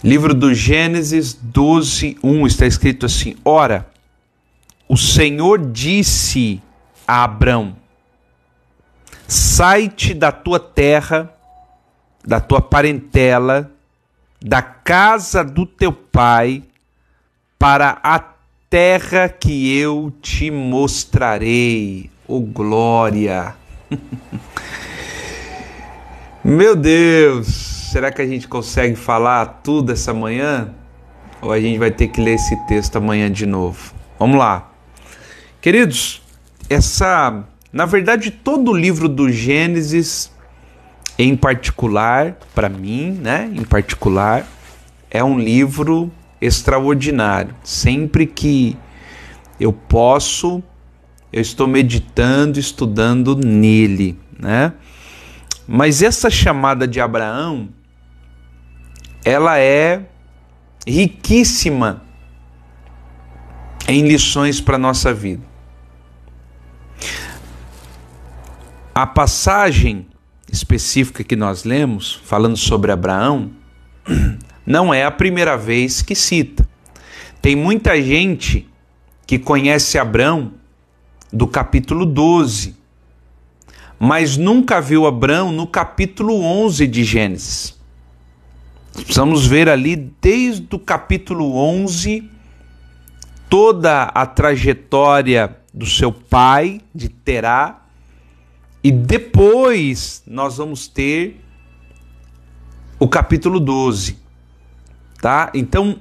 Livro do Gênesis 12:1 está escrito assim: Ora, o Senhor disse a Abrão: sai-te da tua terra, da tua parentela, da casa do teu pai, para a terra que eu te mostrarei. Oh, glória! Meu Deus! Será que a gente consegue falar tudo essa manhã? Ou a gente vai ter que ler esse texto amanhã de novo? Vamos lá. Queridos, na verdade, todo o livro do Gênesis, em particular, para mim, né, em particular, é um livro extraordinário. Sempre que eu posso, eu estou meditando, estudando nele, né? Mas essa chamada de Abraão, ela é riquíssima em lições para a nossa vida. A passagem específica que nós lemos, falando sobre Abraão, não é a primeira vez que cita. Tem muita gente que conhece Abraão do capítulo 12, mas nunca viu Abraão no capítulo 11 de Gênesis. Precisamos ver ali, desde o capítulo 11, toda a trajetória do seu pai, de Terá, e depois nós vamos ter o capítulo 12, tá? Então,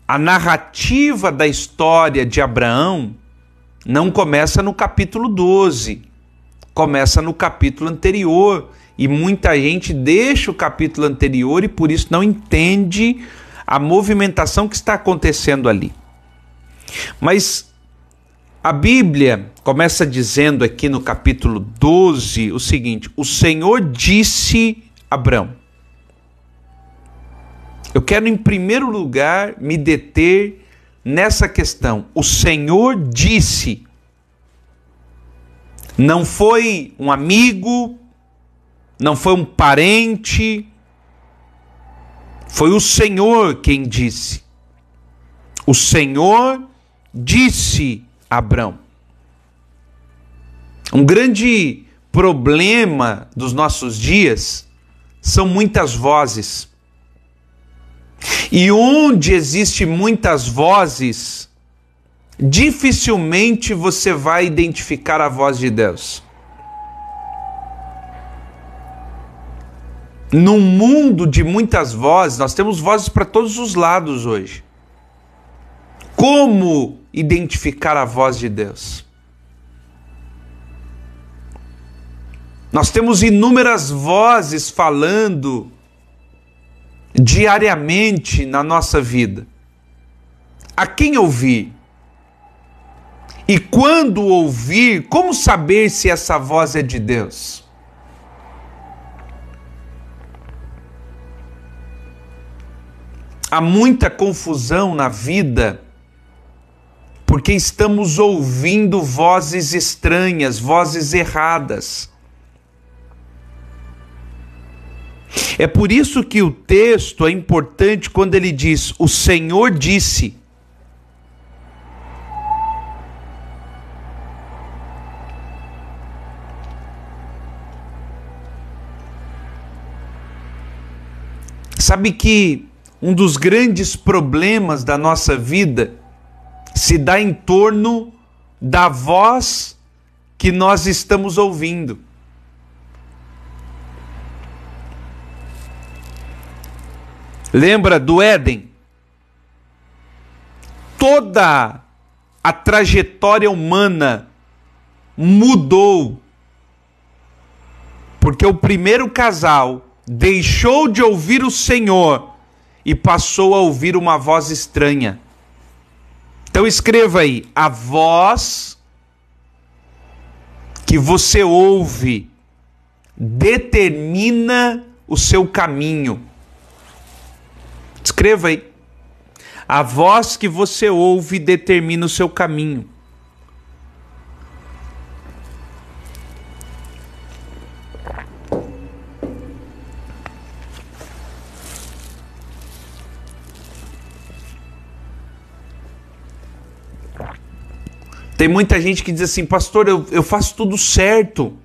a narrativa da história de Abraão não começa no capítulo 12, começa no capítulo anterior, e muita gente deixa o capítulo anterior e por isso não entende a movimentação que está acontecendo ali. Mas a Bíblia começa dizendo aqui no capítulo 12 o seguinte: o Senhor disse a Abrão. Eu quero, em primeiro lugar, me deter nessa questão. O Senhor disse. Não foi um amigo, não foi um parente, foi o Senhor quem disse. O Senhor disse a Abrão. Um grande problema dos nossos dias são muitas vozes. E onde existe muitas vozes, dificilmente você vai identificar a voz de Deus. Num mundo de muitas vozes, nós temos vozes para todos os lados hoje. Como identificar a voz de Deus? Nós temos inúmeras vozes falando diariamente na nossa vida. A quem ouvir? E quando ouvir, como saber se essa voz é de Deus? Há muita confusão na vida, porque estamos ouvindo vozes estranhas, vozes erradas. É por isso que o texto é importante quando ele diz: o Senhor disse. Sabe que um dos grandes problemas da nossa vida se dá em torno da voz que nós estamos ouvindo. Lembra do Éden? Toda a trajetória humana mudou, porque o primeiro casal deixou de ouvir o Senhor e passou a ouvir uma voz estranha. Então escreva aí: a voz que você ouve determina o seu caminho. Escreva aí: a voz que você ouve determina o seu caminho. Tem muita gente que diz assim, pastor, eu faço tudo certo.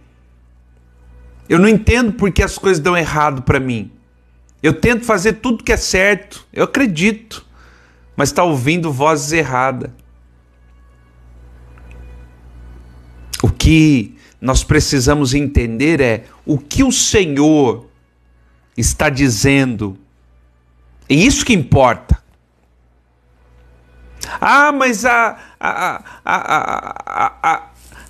Eu não entendo por que as coisas dão errado para mim. Eu tento fazer tudo que é certo, eu acredito, mas está ouvindo vozes erradas. O que nós precisamos entender é o que o Senhor está dizendo. É isso que importa. Ah, mas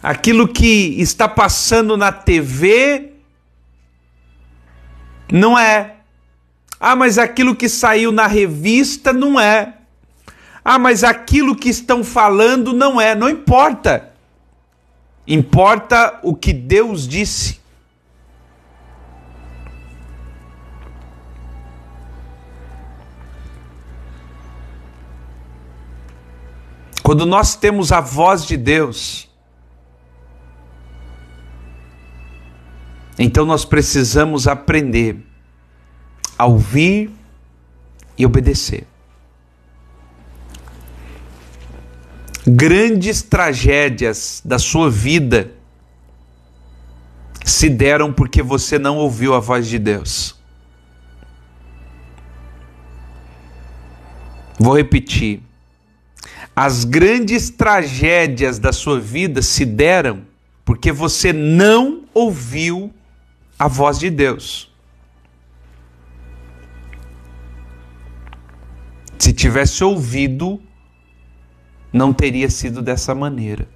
aquilo que está passando na TV não é. Ah, mas aquilo que saiu na revista não é. Ah, mas aquilo que estão falando não é. Não importa. Importa o que Deus disse. Quando nós temos a voz de Deus, então nós precisamos aprender a ouvir e obedecer. Grandes tragédias da sua vida se deram porque você não ouviu a voz de Deus. Vou repetir. As grandes tragédias da sua vida se deram porque você não ouviu a voz de Deus. Se tivesse ouvido, não teria sido dessa maneira.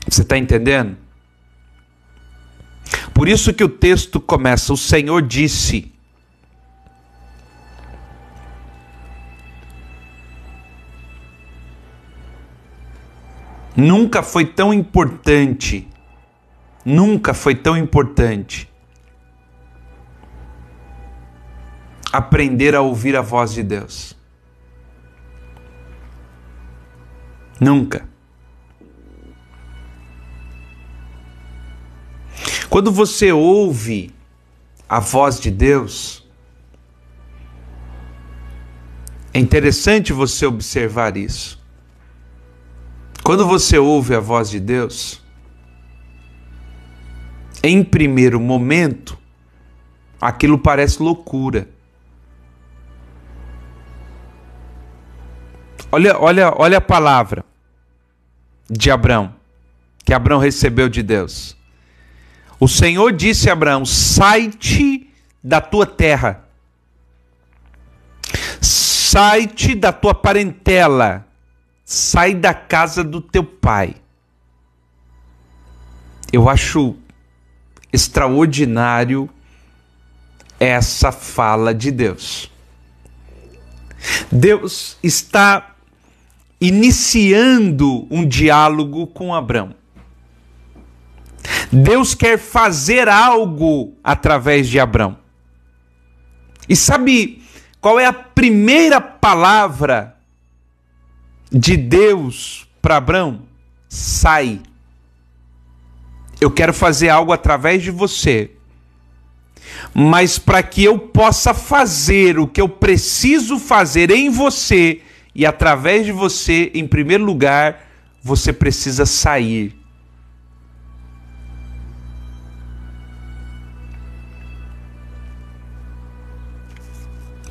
Você está entendendo? Por isso que o texto começa, o Senhor disse. Nunca foi tão importante aprender a ouvir a voz de Deus. Nunca. Quando você ouve a voz de Deus, é interessante você observar isso. Quando você ouve a voz de Deus, em primeiro momento, aquilo parece loucura. Olha a palavra de Abrão, que Abrão recebeu de Deus. O Senhor disse a Abrão, sai-te da tua terra, sai-te da tua parentela, sai da casa do teu pai. Eu acho extraordinário essa fala de Deus. Deus está iniciando um diálogo com Abrão. Deus quer fazer algo através de Abrão. E sabe qual é a primeira palavra de Deus para Abrão? Sai. Eu quero fazer algo através de você. Mas para que eu possa fazer o que eu preciso fazer em você e através de você, em primeiro lugar, você precisa sair.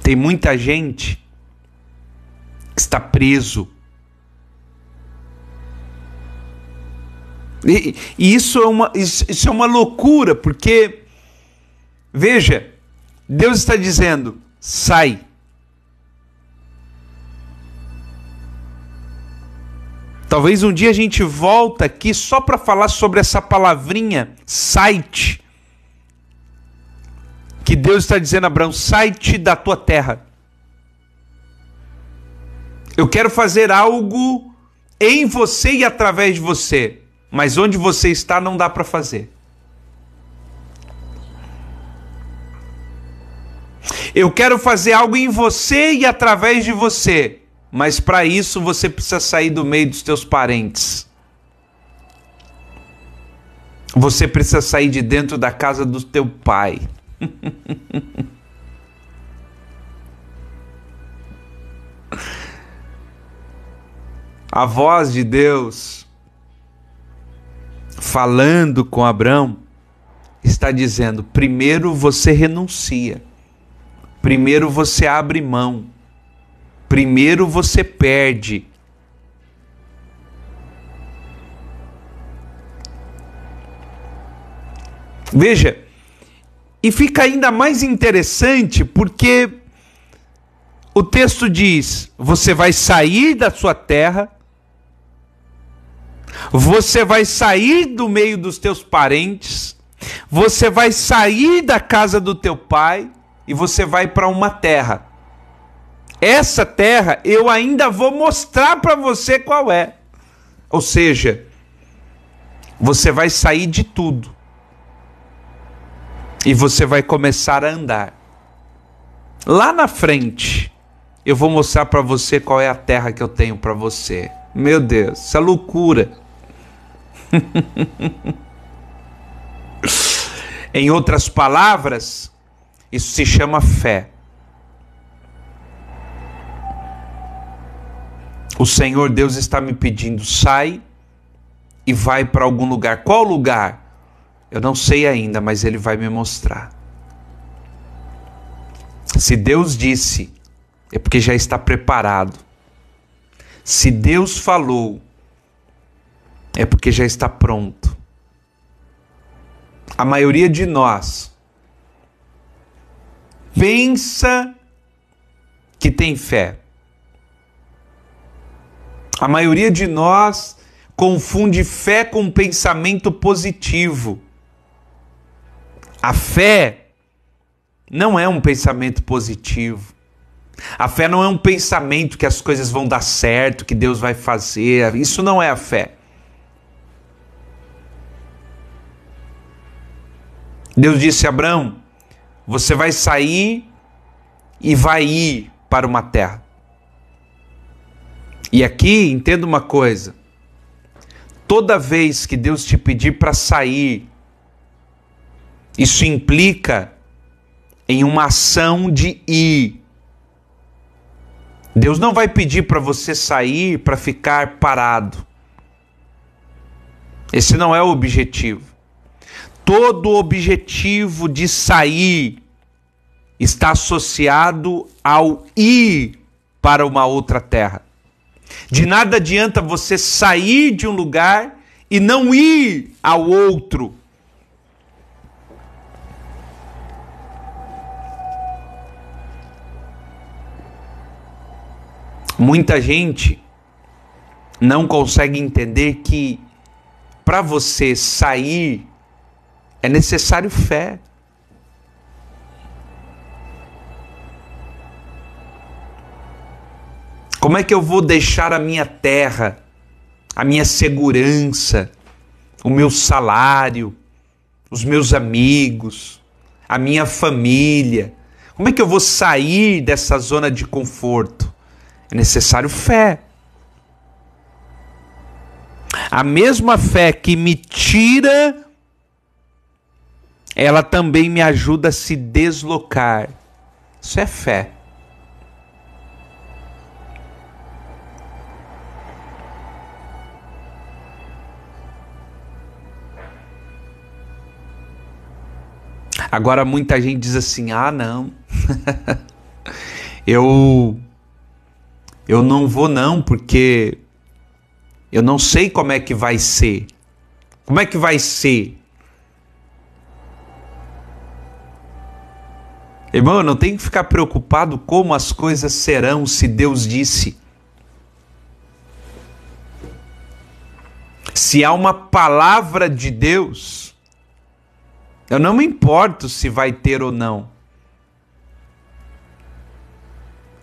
Tem muita gente que está preso. E isso é uma loucura, porque, veja, Deus está dizendo, sai. Talvez um dia a gente volta aqui só para falar sobre essa palavrinha, sai-te. Que Deus está dizendo a Abraão, sai-te da tua terra. Eu quero fazer algo em você e através de você. Mas onde você está não dá para fazer. Eu quero fazer algo em você e através de você. Mas para isso você precisa sair do meio dos teus parentes. Você precisa sair de dentro da casa do teu pai. A voz de Deus falando com Abrão está dizendo: primeiro você renuncia, primeiro você abre mão, primeiro você perde. Veja, e fica ainda mais interessante porque o texto diz: você vai sair da sua terra, você vai sair do meio dos teus parentes, você vai sair da casa do teu pai e você vai para uma terra. Essa terra eu ainda vou mostrar para você qual é. Ou seja, você vai sair de tudo e você vai começar a andar. Lá na frente, eu vou mostrar para você qual é a terra que eu tenho para você. Meu Deus, isso é loucura. Em outras palavras, isso se chama fé. O Senhor Deus está me pedindo: sai e vai para algum lugar. Qual lugar? Eu não sei ainda, mas Ele vai me mostrar. Se Deus disse, é porque já está preparado. Se Deus falou, é porque já está pronto. A maioria de nós pensa que tem fé. A maioria de nós confunde fé com pensamento positivo. A fé não é um pensamento positivo. A fé não é um pensamento que as coisas vão dar certo, que Deus vai fazer. Isso não é a fé. Deus disse a Abrão: você vai sair e vai ir para uma terra. E aqui, entenda uma coisa: toda vez que Deus te pedir para sair, isso implica em uma ação de ir. Deus não vai pedir para você sair para ficar parado. Esse não é o objetivo. Todo o objetivo de sair está associado ao ir para uma outra terra. De nada adianta você sair de um lugar e não ir ao outro. Muita gente não consegue entender que para você sair é necessário fé. Como é que eu vou deixar a minha terra, a minha segurança, o meu salário, os meus amigos, a minha família? Como é que eu vou sair dessa zona de conforto? É necessário fé. A mesma fé que me tira, ela também me ajuda a se deslocar. Isso é fé. Agora muita gente diz assim: ah, não, eu não vou não, porque eu não sei como é que vai ser. Como é que vai ser? Irmão, eu não tenho que ficar preocupado como as coisas serão se Deus disse. Se há uma palavra de Deus, eu não me importo se vai ter ou não.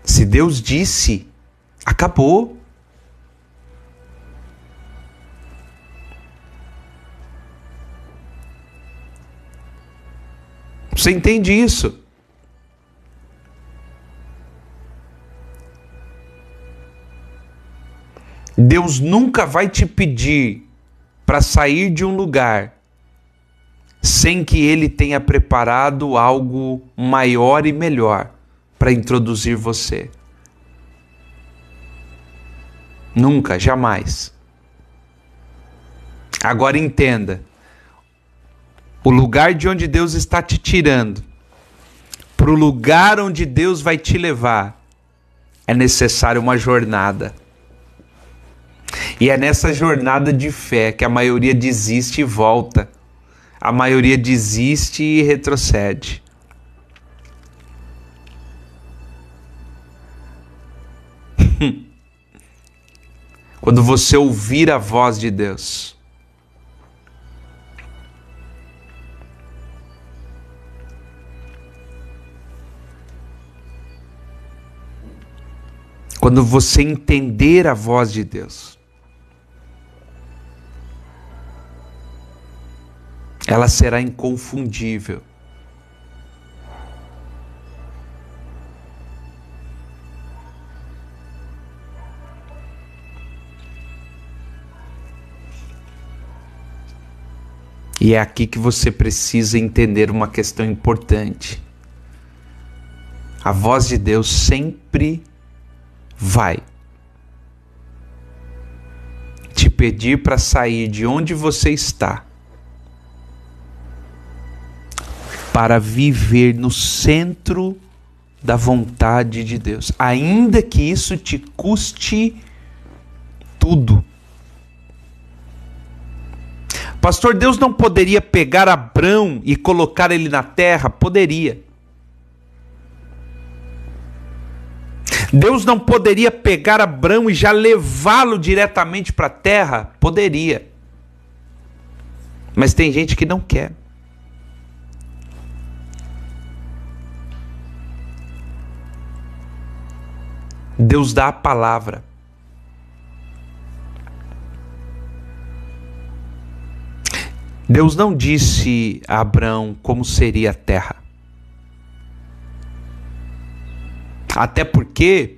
Se Deus disse, acabou. Você entende isso? Deus nunca vai te pedir para sair de um lugar sem que Ele tenha preparado algo maior e melhor para introduzir você. Nunca, jamais. Agora entenda. O lugar de onde Deus está te tirando, para o lugar onde Deus vai te levar, é necessário uma jornada. E é nessa jornada de fé que a maioria desiste e volta. A maioria desiste e retrocede. Quando você ouvir a voz de Deus, quando você entender a voz de Deus, ela será inconfundível. E é aqui que você precisa entender uma questão importante. A voz de Deus sempre vai te pedir para sair de onde você está, para viver no centro da vontade de Deus, ainda que isso te custe tudo. Pastor, Deus não poderia pegar Abrão e colocar ele na terra? Poderia. Deus não poderia pegar Abrão e já levá-lo diretamente para a terra? Poderia. Mas tem gente que não quer. Deus dá a palavra. Deus não disse a Abrão como seria a terra. Até porque,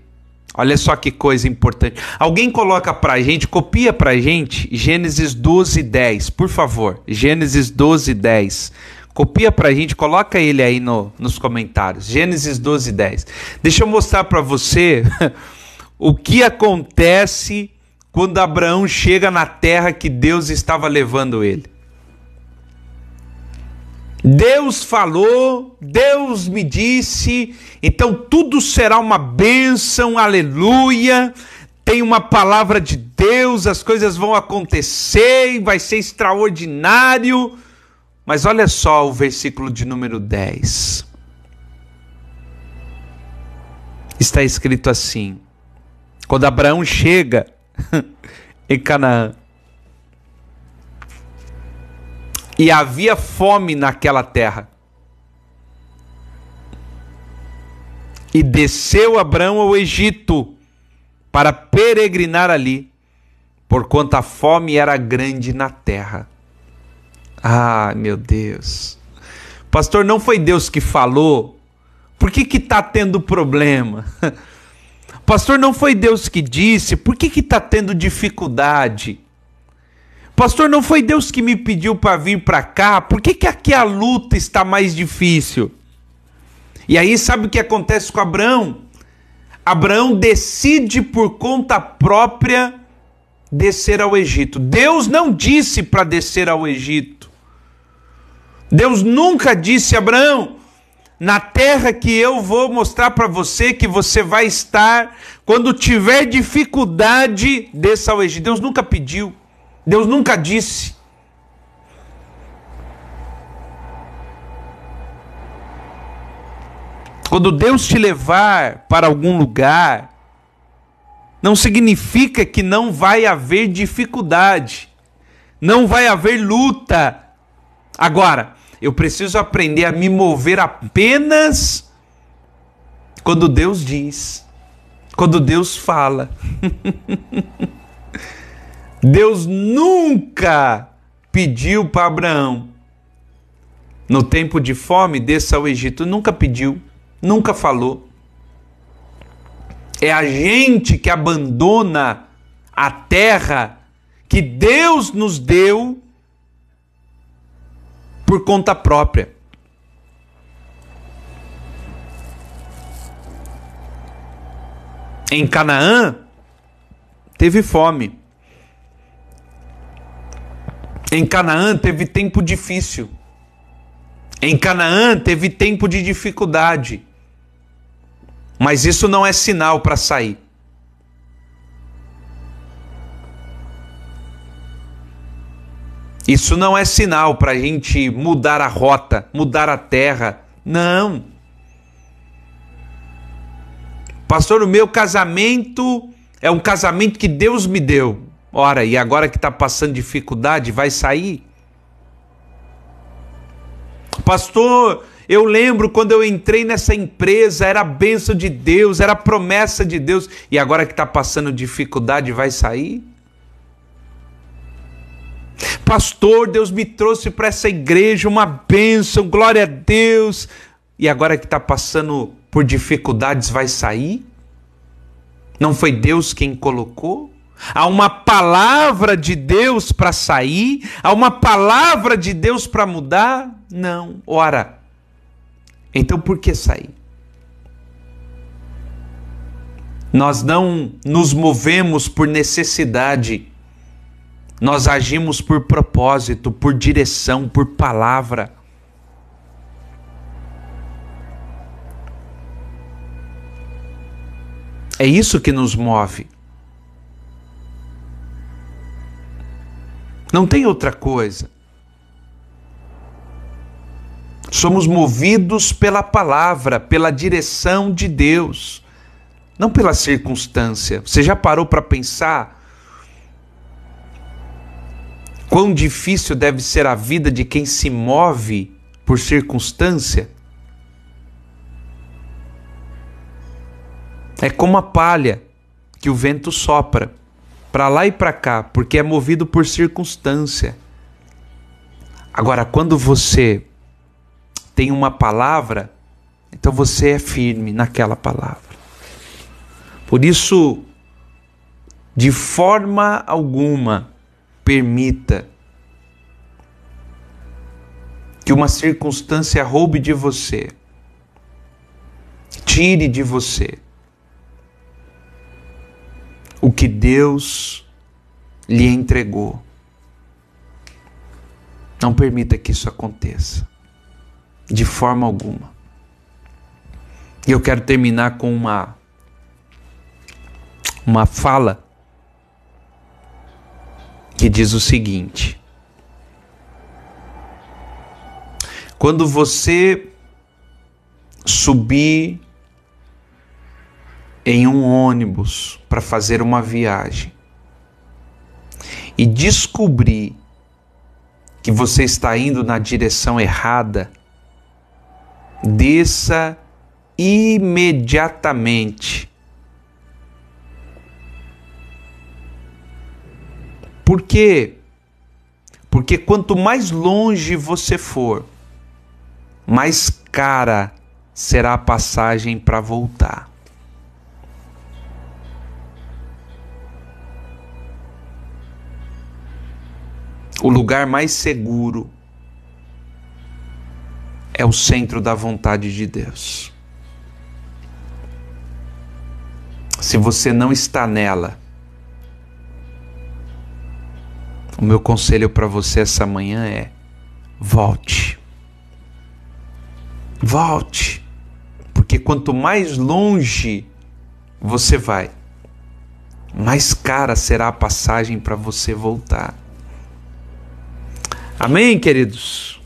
olha só que coisa importante. Alguém coloca pra gente, copia pra gente Gênesis 12:10, por favor. Gênesis 12:10. Copia pra gente, coloca ele aí nos comentários. Gênesis 12:10. Deixa eu mostrar pra você o que acontece quando Abraão chega na terra que Deus estava levando ele. Deus falou, Deus me disse, então tudo será uma bênção, aleluia. Tem uma palavra de Deus, as coisas vão acontecer, vai ser extraordinário. Mas olha só o versículo de número 10. Está escrito assim: quando Abraão chega em Canaã, e havia fome naquela terra, e desceu Abraão ao Egito para peregrinar ali, porquanto a fome era grande na terra. Ah, meu Deus. Pastor, não foi Deus que falou? Por que está tendo problema? Pastor, não foi Deus que disse? Por que está tendo dificuldade? Pastor, não foi Deus que me pediu para vir para cá? Por que aqui a luta está mais difícil? E aí sabe o que acontece com Abraão? Abraão decide por conta própria descer ao Egito. Deus não disse para descer ao Egito. Deus nunca disse: Abraão, na terra que eu vou mostrar para você que você vai estar, quando tiver dificuldade, desça ao Egito. Deus nunca pediu. Deus nunca disse. Quando Deus te levar para algum lugar, não significa que não vai haver dificuldade, não vai haver luta. Agora, eu preciso aprender a me mover apenas quando Deus diz, quando Deus fala. Deus nunca pediu para Abraão, no tempo de fome, desça ao Egito. Nunca pediu, nunca falou. É a gente que abandona a terra que Deus nos deu por conta própria. Em Canaã, teve fome. Em Canaã teve tempo difícil. Em Canaã teve tempo de dificuldade. Mas isso não é sinal para sair. Isso não é sinal para a gente mudar a rota, mudar a terra. Não. Pastor, o meu casamento é um casamento que Deus me deu. Ora, e agora que está passando dificuldade, vai sair? Pastor, eu lembro quando eu entrei nessa empresa, era a bênção de Deus, era a promessa de Deus, e agora que está passando dificuldade, vai sair? Pastor, Deus me trouxe para essa igreja, uma bênção, glória a Deus, e agora que está passando por dificuldades, vai sair? Não foi Deus quem colocou? Há uma palavra de Deus para sair? Há uma palavra de Deus para mudar? Não. Ora, então por que sair? Nós não nos movemos por necessidade. Nós agimos por propósito, por direção, por palavra. É isso que nos move. Não tem outra coisa. Somos movidos pela palavra, pela direção de Deus, não pela circunstância. Você já parou para pensar quão difícil deve ser a vida de quem se move por circunstância? É como a palha que o vento sopra para lá e para cá, porque é movido por circunstância. Agora, quando você tem uma palavra, então você é firme naquela palavra. Por isso, de forma alguma, permita que uma circunstância roube de você, tire de você o que Deus lhe entregou. Não permita que isso aconteça, de forma alguma. E eu quero terminar com uma fala que diz o seguinte: quando você subir em um ônibus para fazer uma viagem e descobrir que você está indo na direção errada, desça imediatamente. Por quê? Porque quanto mais longe você for, mais cara será a passagem para voltar. O lugar mais seguro é o centro da vontade de Deus. Se você não está nela, o meu conselho para você essa manhã é: volte. Volte. Porque quanto mais longe você vai, mais cara será a passagem para você voltar. Amém, queridos?